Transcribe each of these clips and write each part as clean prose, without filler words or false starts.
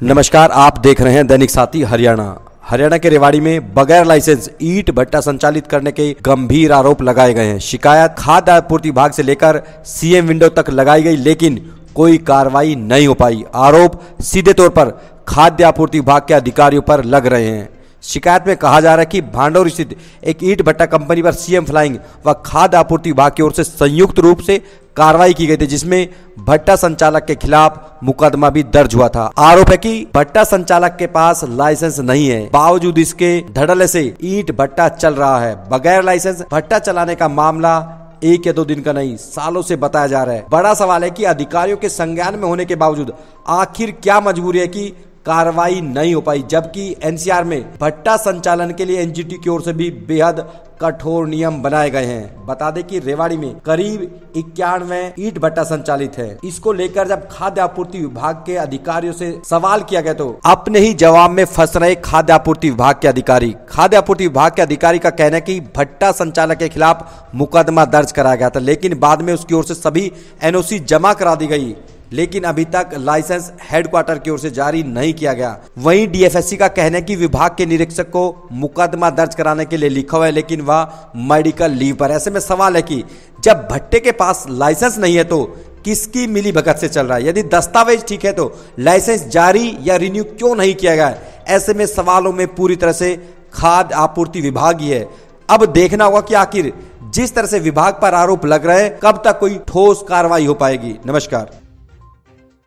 नमस्कार, आप देख रहे हैं दैनिक साथी हरियाणा के रेवाड़ी में बगैर लाइसेंस ईंट भट्टा संचालित करने के गंभीर आरोप लगाए गए हैं। शिकायत खाद्य आपूर्ति विभाग से लेकर सीएम विंडो तक लगाई गई, लेकिन कोई कार्रवाई नहीं हो पाई। आरोप सीधे तौर पर खाद्य आपूर्ति विभाग के अधिकारियों पर लग रहे हैं। शिकायत में कहा जा रहा है कि भांडौर स्थित एक ईंट भट्टा कंपनी पर सीएम फ्लाइंग व खाद्य आपूर्ति विभाग की ओर से संयुक्त रूप से कार्रवाई की गई थी, जिसमें भट्टा संचालक के खिलाफ मुकदमा भी दर्ज हुआ था। आरोप है कि भट्टा संचालक के पास लाइसेंस नहीं है, बावजूद इसके धड़ल्ले से ईंट भट्टा चल रहा है। बगैर लाइसेंस भट्टा चलाने का मामला 1 या 2 दिन का नहीं, सालों से बताया जा रहा है। बड़ा सवाल है कि अधिकारियों के संज्ञान में होने के बावजूद आखिर क्या मजबूरी है कि कार्रवाई नहीं हो पाई, जबकि एनसीआर में भट्टा संचालन के लिए एनजीटी की ओर से भी बेहद कठोर नियम बनाए गए हैं। बता दें कि रेवाड़ी में करीब 91 ईंट भट्टा संचालित है। इसको लेकर जब खाद्य आपूर्ति विभाग के अधिकारियों से सवाल किया गया तो अपने ही जवाब में फंस रहे खाद्य आपूर्ति विभाग के अधिकारी। खाद्य आपूर्ति विभाग के अधिकारी का कहना है कि भट्टा संचालक के खिलाफ मुकदमा दर्ज कराया गया था, लेकिन बाद में उसकी ओर से सभी एनओसी जमा करा दी गई, लेकिन अभी तक लाइसेंस हेडक्वार्टर की ओर से जारी नहीं किया गया। वहीं डीएफएससी का कहना है कि विभाग के निरीक्षक को मुकदमा दर्ज कराने के लिए लिखा हुआ है, लेकिन वह मेडिकल लीव पर। ऐसे में सवाल है कि जब भट्टे के पास लाइसेंस नहीं है तो किसकी मिली भगत से चल रहा है? यदि दस्तावेज ठीक है तो लाइसेंस जारी या रिन्यू क्यों नहीं किया गया? ऐसे में सवालों में पूरी तरह से खाद्य आपूर्ति विभाग ही है। अब देखना होगा कि आखिर जिस तरह से विभाग पर आरोप लग रहे हैं, कब तक कोई ठोस कार्रवाई हो पाएगी। नमस्कार।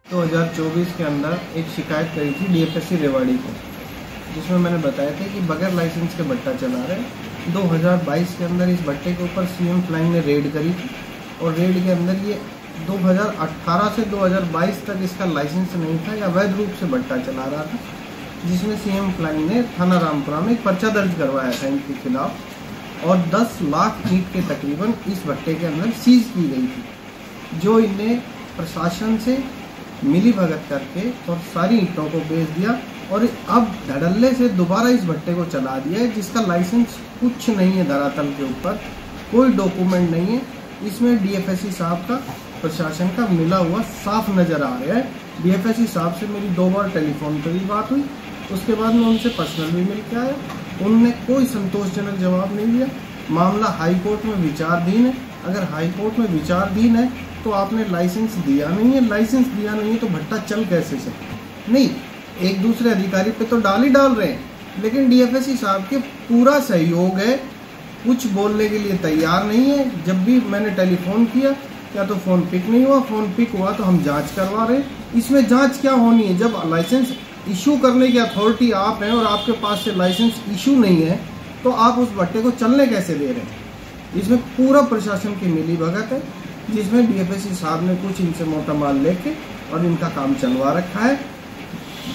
2024 के अंदर एक शिकायत करी थी डीएफएससी रेवाड़ी को, जिसमें मैंने बताया था कि बगैर लाइसेंस के भट्टा चला रहे। 2022 के अंदर इस भट्टे के ऊपर सीएम फ्लाइंग ने रेड करी थी और रेड के अंदर ये 2018 से 2022 तक इसका लाइसेंस नहीं था या अवैध रूप से भट्टा चला रहा था, जिसमें सीएम फ्लाइंग ने थाना रामपुरा में एक पर्चा दर्ज करवाया था इनके खिलाफ और 10 लाख ईंट के तकरीबन इस भट्टे के अंदर सीज की गई थी, जो इन्हें प्रशासन से मिली भगत करके और सारी ईंटों को बेच दिया और अब धड़ल्ले से दोबारा इस भट्टे को चला दिया है, जिसका लाइसेंस कुछ नहीं है। धरातल के ऊपर कोई डॉक्यूमेंट नहीं है। इसमें डीएफएससी साहब का प्रशासन का मिला हुआ साफ नज़र आ रहा है। डीएफएससी साहब से मेरी 2 बार टेलीफोन पर भी बात हुई, उसके बाद मैं उनसे पर्सनल भी मिल के आया। उनने कोई संतोषजनक जवाब नहीं दिया। मामला हाई कोर्ट में विचाराधीन है। अगर हाई कोर्ट में विचाराधीन है तो आपने लाइसेंस दिया नहीं है, लाइसेंस दिया नहीं है तो भट्टा चल कैसे सकता? नहीं, एक दूसरे अधिकारी पे तो डाल रहे हैं, लेकिन डीएफएससी साहब के पूरा सहयोग है, कुछ बोलने के लिए तैयार नहीं है। जब भी मैंने टेलीफोन किया या तो फ़ोन पिक नहीं हुआ, फ़ोन पिक हुआ तो हम जांच करवा रहे हैं। इसमें जांच क्या होनी है? जब लाइसेंस इशू करने की अथॉरिटी आप हैं और आपके पास से लाइसेंस इशू नहीं है तो आप उस भट्टे को चलने कैसे दे रहे हैं? इसमें पूरा प्रशासन की मिली भगत है, जिसमें डीएफएससी साहब ने कुछ इनसे मोटा माल लेके और इनका काम चलवा रखा है।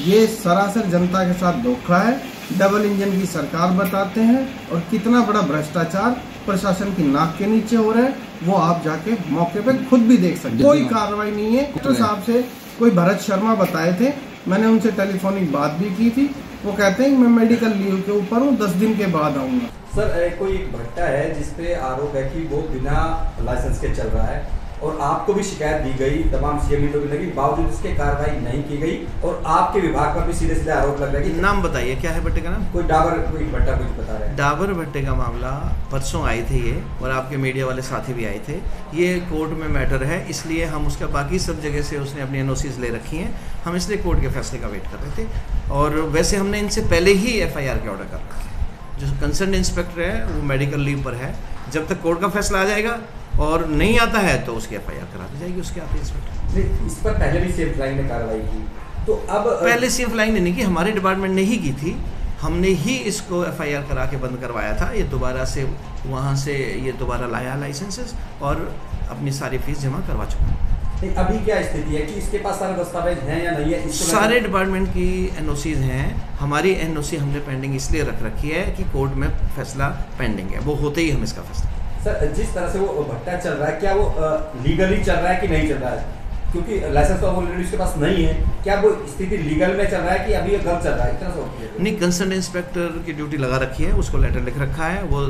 ये सरासर जनता के साथ धोखा है। डबल इंजन की सरकार बताते हैं और कितना बड़ा भ्रष्टाचार प्रशासन की नाक के नीचे हो रहा है वो आप जाके मौके पे खुद भी देख सकते हैं। कोई कार्रवाई नहीं है। डॉक्टर साहब से कोई भरत शर्मा बताए थे, मैंने उनसे टेलीफोनिक बात भी की थी। वो कहते हैं मैं मेडिकल लीव के ऊपर हूँ, 10 दिन के बाद आऊँगा। सर, कोई एक भट्टा है जिसपे आरोप है कि वो बिना लाइसेंस के चल रहा है और आपको भी शिकायत दी गई, तमाम सीएम विंडो भी लगी, बावजूद इसके कार्रवाई नहीं की गई और आपके विभाग पर भी सीधे सीधे आरोप लग रहा है कि नाम बताइए क्या है भट्टे का नाम? कोई डाबर कोई भट्टा कुछ बता रहे हैं। डाबर भट्टे का मामला परसों आए थे ये, और आपके मीडिया वाले साथी भी आए थे। ये कोर्ट में मैटर है, इसलिए हम उसका बाकी सब जगह से उसने अपनी एनओसीज ले रखी हैं, हम इसलिए कोर्ट के फैसले का वेट कर रहे थे। और वैसे हमने इनसे पहले ही एफआईआर के ऑर्डर कर रखा है। जो कंसर्न इंस्पेक्टर है वो मेडिकल लीव पर है, जब तक कोर्ट का फैसला आ जाएगा और नहीं आता है तो उसकी एफआईआर करा दी जाएगी उसके आते इंस्पेक्टर। इस पर पहले भी सीएम फ्लाइंग ने कार्रवाई की, तो अब पहले सीएम फ्लाइंग ने नहीं की, हमारे डिपार्टमेंट ने ही की थी। हमने ही इसको एफआईआर करा के बंद करवाया था। ये दोबारा से वहाँ से ये दोबारा लाया लाइसेंसेस और अपनी सारी फीस जमा करवा चुका। अभी क्या स्थिति है कि इसके पास सारे दस्तावेज हैं या नहीं है? सारे डिपार्टमेंट की एनओसीज हैं। हमारी एनओसी हमने पेंडिंग इसलिए रख रखी है कि कोर्ट में फैसला पेंडिंग है, वो होते ही हम इसका फैसला। सर, जिस तरह से वो भट्टा चल रहा है, क्या वो लीगली चल रहा है कि नहीं चल रहा है? क्योंकि लाइसेंस तो ऑलरेडी उसके पास नहीं है। क्या वो स्थिति लीगल में चल रहा है कि अभी ये गलत चल रहा है? इतना सा नहीं, कंसर्न इंस्पेक्टर की ड्यूटी लगा रखी है, उसको लेटर लिख रखा है। वो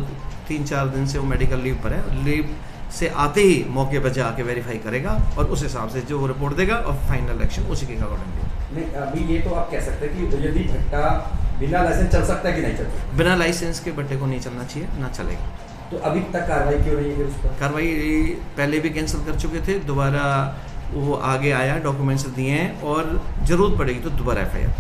3-4 दिन से वो मेडिकल लीव पर है। लीव से आते ही मौके पर जाके वेरीफाई करेगा और उस हिसाब से जो वो रिपोर्ट देगा और फाइनल एक्शन उसी के अकॉर्डिंग। नहीं, अभी ये तो आप कह सकते हैं कि यदि भट्टा बिना लाइसेंस चल सकता है कि नहीं चल सकता? बिना लाइसेंस के भट्टे को नहीं चलना चाहिए, ना चलेगा। तो अभी तक कार्रवाई क्यों नहीं है फिर उस पर? कार्रवाई पहले भी कैंसिल कर चुके थे, दोबारा वो आगे आया, डॉक्यूमेंट्स दिए हैं और ज़रूरत पड़ेगी तो दोबारा FIR